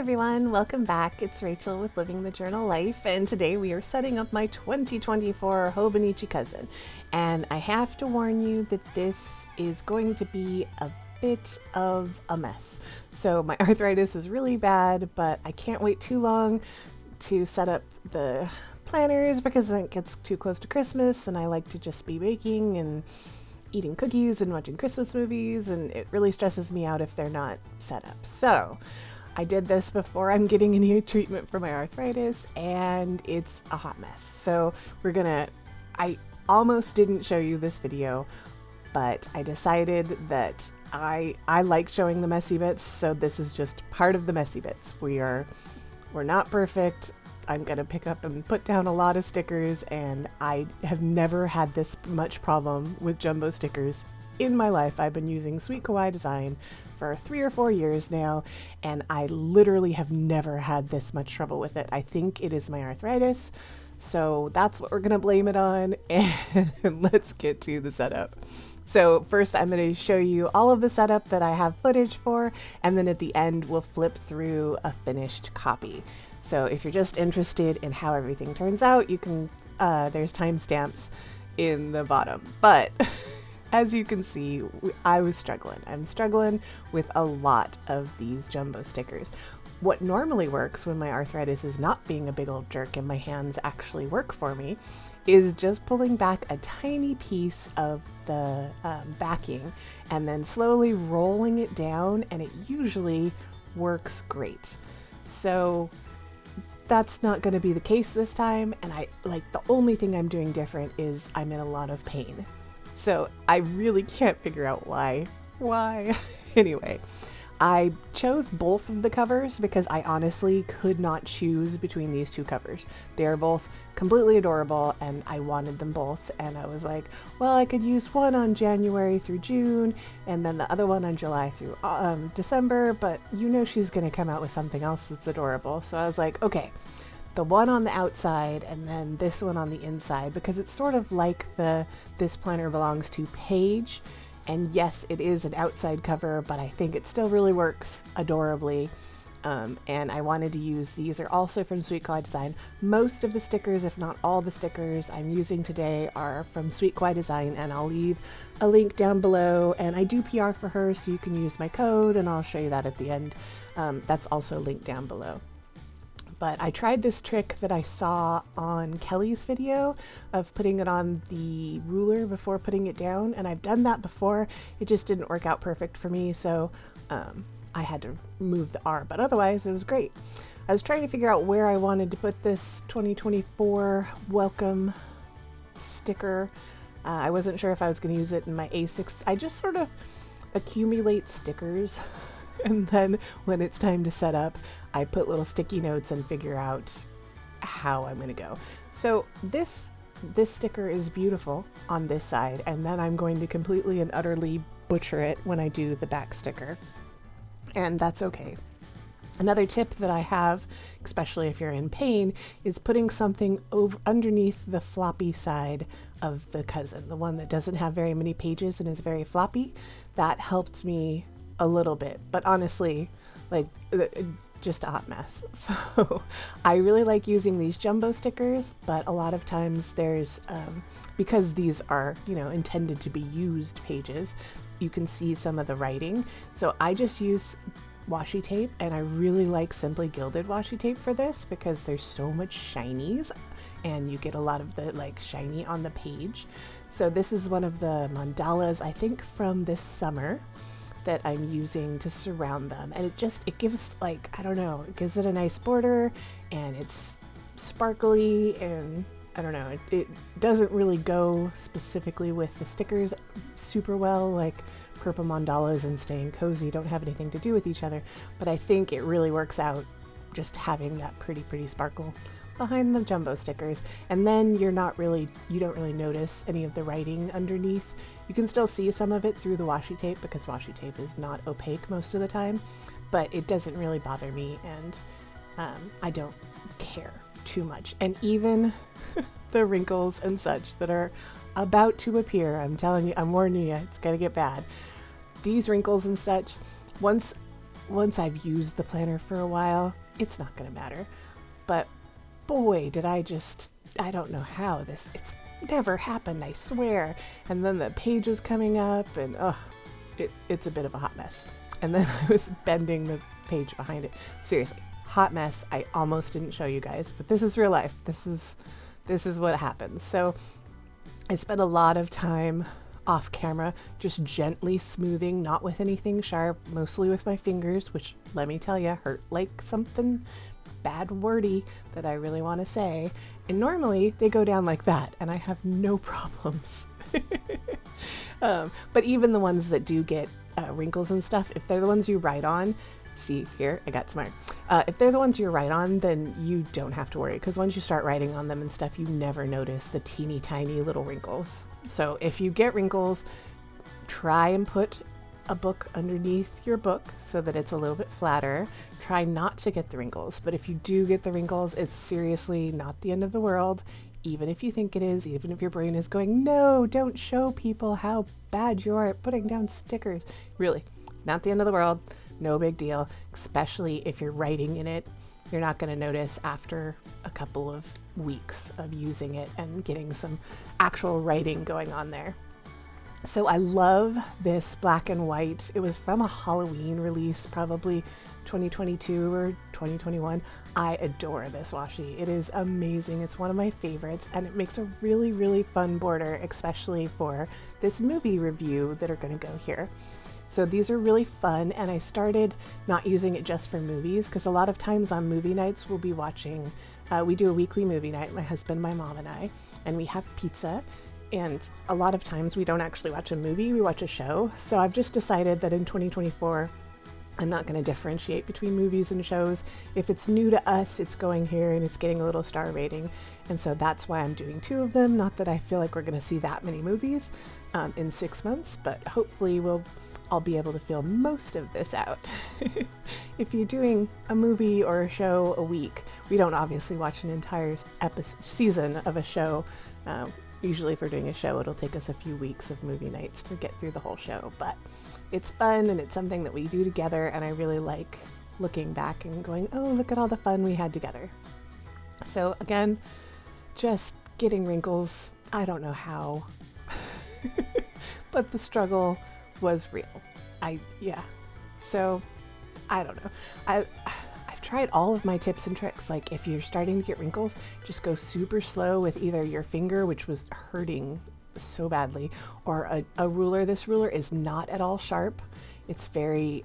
everyone, welcome back. It's Rachel with Living the Journal Life, and today we are setting up my 2024 Hobonichi Cousin. And I have to warn you that this is going to be a bit of a mess. So my arthritis is really bad, but I can't wait too long to set up the planners because then it gets too close to Christmas and I like to just be baking and eating cookies and watching Christmas movies, and it really stresses me out if they're not set up. So I did this before I'm getting any treatment for my arthritis, and it's a hot mess. So I almost didn't show you this video, but I decided that I like showing the messy bits, so this is just part of the messy bits. We're not perfect. I'm going to pick up and put down a lot of stickers, and I have never had this much problem with jumbo stickers in my life. I've been using Sweet Kawaii Design for 3 or 4 years now, and I literally have never had this much trouble with it. I think it is my arthritis, so that's what we're going to blame it on, and let's get to the setup. So first I'm going to show you all of the setup that I have footage for, and then at the end we'll flip through a finished copy. So if you're just interested in how everything turns out, you can, there's timestamps in the bottom. But as you can see, I was struggling. I'm struggling with a lot of these jumbo stickers. What normally works when my arthritis is not being a big old jerk and my hands actually work for me is just pulling back a tiny piece of the backing and then slowly rolling it down, and it usually works great. So that's not going to be the case this time, and the only thing I'm doing different is I'm in a lot of pain. So I really can't figure out why. Anyway, I chose both of the covers because I honestly could not choose between these two covers. They are both completely adorable and I wanted them both, and I was like, well, I could use one on January through June and then the other one on July through December, but you know she's going to come out with something else that's adorable. So I was like, okay, the one on the outside and then this one on the inside, because it's sort of like This Planner Belongs to page. And yes, it is an outside cover, but I think it still really works adorably. And I wanted to use, these are also from Sweet Kawaii Design. Most of the stickers, if not all the stickers I'm using today, are from Sweet Kawaii Design, and I'll leave a link down below. And I do PR for her, so you can use my code, and I'll show you that at the end. That's also linked down below. But I tried this trick that I saw on Kelly's video of putting it on the ruler before putting it down, and I've done that before. It just didn't work out perfect for me, so I had to move the R, but otherwise it was great. I was trying to figure out where I wanted to put this 2024 welcome sticker. I wasn't sure if I was going to use it in my A6. I just sort of accumulate stickers. And then when it's time to set up, I put little sticky notes and figure out how I'm going to go. So this sticker is beautiful on this side, and then I'm going to completely and utterly butcher it when I do the back sticker. And that's okay. Another tip that I have, especially if you're in pain, is putting something underneath the floppy side of the cousin, the one that doesn't have very many pages and is very floppy. That helped me a little bit, but honestly, just a hot mess. So I really like using these jumbo stickers, but a lot of times there's because these are intended to be used pages, you can see some of the writing. So I just use washi tape, and I really like Simply Gilded washi tape for this because there's so much shinies and you get a lot of the shiny on the page. So this is one of the mandalas, I think from this summer, that I'm using to surround them, and it gives it gives it a nice border, and it's sparkly, and I don't know, it doesn't really go specifically with the stickers super well, like purple mandalas and Staying Cozy don't have anything to do with each other, but I think it really works out just having that pretty sparkle behind the jumbo stickers. And then you don't really notice any of the writing underneath. You can still see some of it through the washi tape because washi tape is not opaque most of the time, but it doesn't really bother me, and I don't care too much. And even the wrinkles and such that are about to appear, I'm telling you, I'm warning you, it's gonna get bad. These wrinkles and such, once once I've used the planner for a while, it's not going to matter. But boy, did I don't know how it's never happened, I swear. And then the page was coming up and it's a bit of a hot mess. And then I was bending the page behind it. Seriously, hot mess. I almost didn't show you guys, but this is real life. This is what happens. So I spent a lot of time off camera, just gently smoothing, not with anything sharp, mostly with my fingers, which, let me tell you, hurt like something bad wordy that I really want to say. And normally they go down like that and I have no problems. But even the ones that do get wrinkles and stuff, if they're the ones you write on, see here, I got smart. If they're the ones you write on, then you don't have to worry, because once you start writing on them and stuff, you never notice the teeny tiny little wrinkles. So if you get wrinkles, try and put a book underneath your book so that it's a little bit flatter. Try not to get the wrinkles, but if you do get the wrinkles, it's seriously not the end of the world. Even if you think it is, even if your brain is going, no, don't show people how bad you are at putting down stickers. Really, not the end of the world. No big deal, especially if you're writing in it. You're not going to notice after a couple of weeks of using it and getting some actual writing going on there. So I love this black and white. It was from a Halloween release, probably 2022 or 2021. I adore this washi. It is amazing. It's one of my favorites, and it makes a really, really fun border, especially for this movie review that are going to go here. So these are really fun, and I started not using it just for movies, because a lot of times on movie nights we'll be watching, we do a weekly movie night, my husband, my mom, and I, and we have pizza. And a lot of times we don't actually watch a movie, we watch a show. So I've just decided that in 2024, I'm not going to differentiate between movies and shows. If it's new to us, it's going here and it's getting a little star rating. And so that's why I'm doing 2 of them. Not that I feel like we're going to see that many movies in 6 months, but hopefully I'll be able to fill most of this out. If you're doing a movie or a show a week, we don't obviously watch an entire season of a show. Usually if we're doing a show, it'll take us a few weeks of movie nights to get through the whole show, but it's fun and it's something that we do together, and I really like looking back and going, oh, look at all the fun we had together. So again, just getting wrinkles, I don't know how, but the struggle was real. So I don't know. I've tried all of my tips and tricks. Like if you're starting to get wrinkles, just go super slow with either your finger, which was hurting so badly, or a ruler. This ruler is not at all sharp. It's very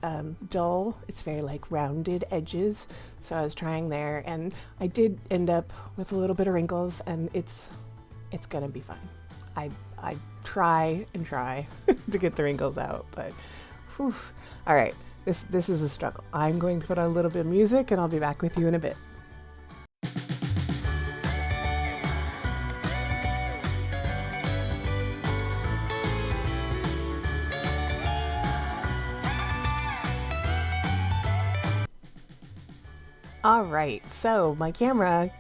dull. It's very like rounded edges. So I was trying there, and I did end up with a little bit of wrinkles, and it's gonna be fine. I try and try to get the wrinkles out, but whew. All right, this is a struggle. I'm going to put on a little bit of music, and I'll be back with you in a bit. All right, so my camera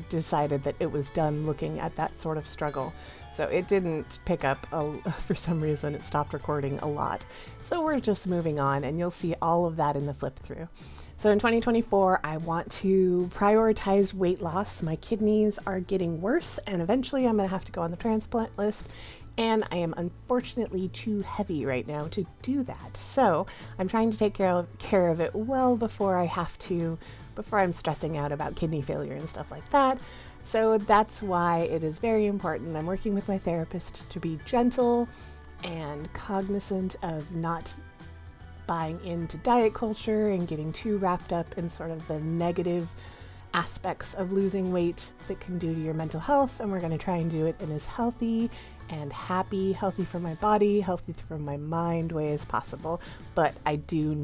decided that it was done looking at that sort of struggle. So it didn't pick up, for some reason it stopped recording a lot. So we're just moving on, and you'll see all of that in the flip through. So in 2024, I want to prioritize weight loss. My kidneys are getting worse, and eventually I'm gonna have to go on the transplant list. And I am unfortunately too heavy right now to do that. So I'm trying to take care of it well before I'm stressing out about kidney failure and stuff like that. So that's why it is very important. I'm working with my therapist to be gentle and cognizant of not buying into diet culture and getting too wrapped up in sort of the negative aspects of losing weight that can do to your mental health. And we're going to try and do it in as healthy and healthy for my body, healthy for my mind way as possible. But I do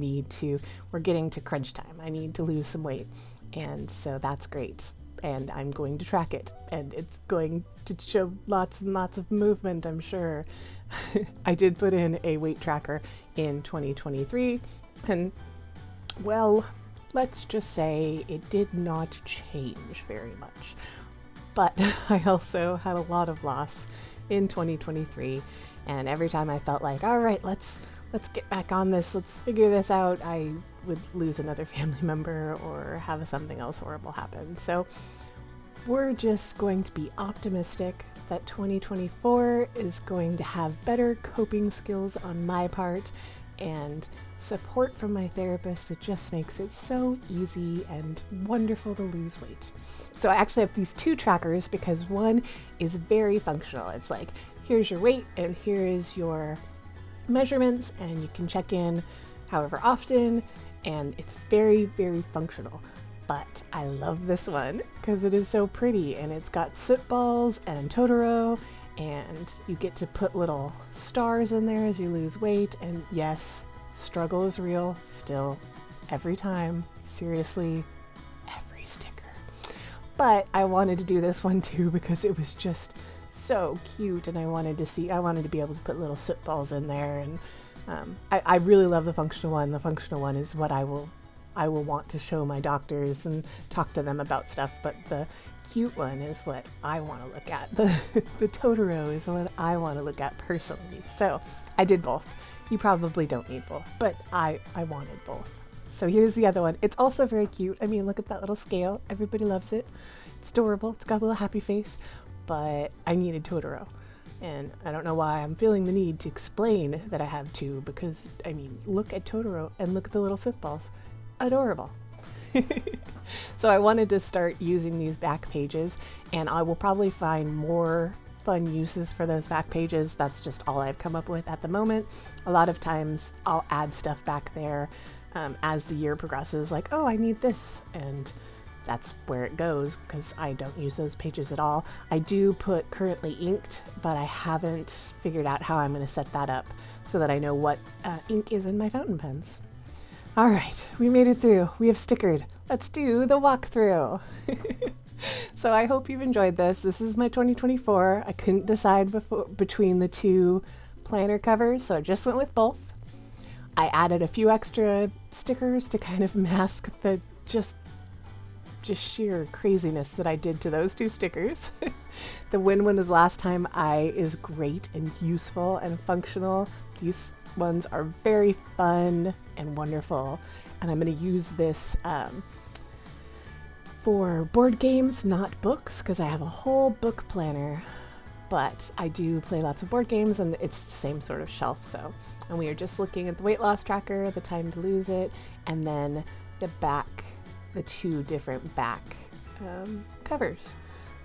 we're getting to crunch time. I need to lose some weight. And so that's great. And I'm going to track it. And it's going to show lots and lots of movement, I'm sure. I did put in a weight tracker in 2023. And, well, let's just say it did not change very much. But I also had a lot of loss in 2023. And every time I felt like, all right, let's let's get back on this, let's figure this out, I would lose another family member or have something else horrible happen. So we're just going to be optimistic that 2024 is going to have better coping skills on my part and support from my therapist that just makes it so easy and wonderful to lose weight. So I actually have these two trackers because one is very functional. It's like, here's your weight and here is your measurements, and you can check in however often, and it's very, very functional. But I love this one because it is so pretty, and it's got soot balls and Totoro, and you get to put little stars in there as you lose weight. And yes, struggle is real still, every time, seriously, every sticker. But I wanted to do this one too because it was just so cute, and I wanted to be able to put little soot balls in there. And I really love the functional one. The functional one is what I will want to show my doctors and talk to them about stuff, but the cute one is what I want to look at. The Totoro is what I want to look at personally. So I did both. You probably don't need both, but I wanted both. So here's the other one. It's also very cute. I mean, look at that little scale. Everybody loves it. It's adorable. It's got a little happy face, but I needed Totoro. And I don't know why I'm feeling the need to explain that I have two, because, I mean, look at Totoro and look at the little soot balls. Adorable. So I wanted to start using these back pages, and I will probably find more fun uses for those back pages. That's just all I've come up with at the moment. A lot of times I'll add stuff back there as the year progresses, like, oh, I need this, and that's where it goes because I don't use those pages at all. I do put currently inked, but I haven't figured out how I'm going to set that up so that I know what ink is in my fountain pens. All right, we made it through. We have stickered. Let's do the walkthrough. So I hope you've enjoyed this. This is my 2024. I couldn't decide between the two planner covers, so I just went with both. I added a few extra stickers to kind of mask the just sheer craziness that I did to those two stickers. The Win is Last Time is great and useful and functional. These ones are very fun and wonderful, and I'm going to use this for board games, not books, because I have a whole book planner, but I do play lots of board games, and it's the same sort of shelf. So, and we are just looking at the weight loss tracker, the time to lose it, and then the two different back covers.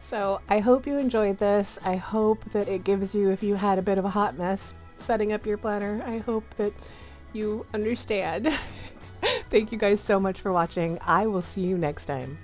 So I hope you enjoyed this. I hope that it gives you, if you had a bit of a hot mess setting up your planner, I hope that you understand. Thank you guys so much for watching. I will see you next time.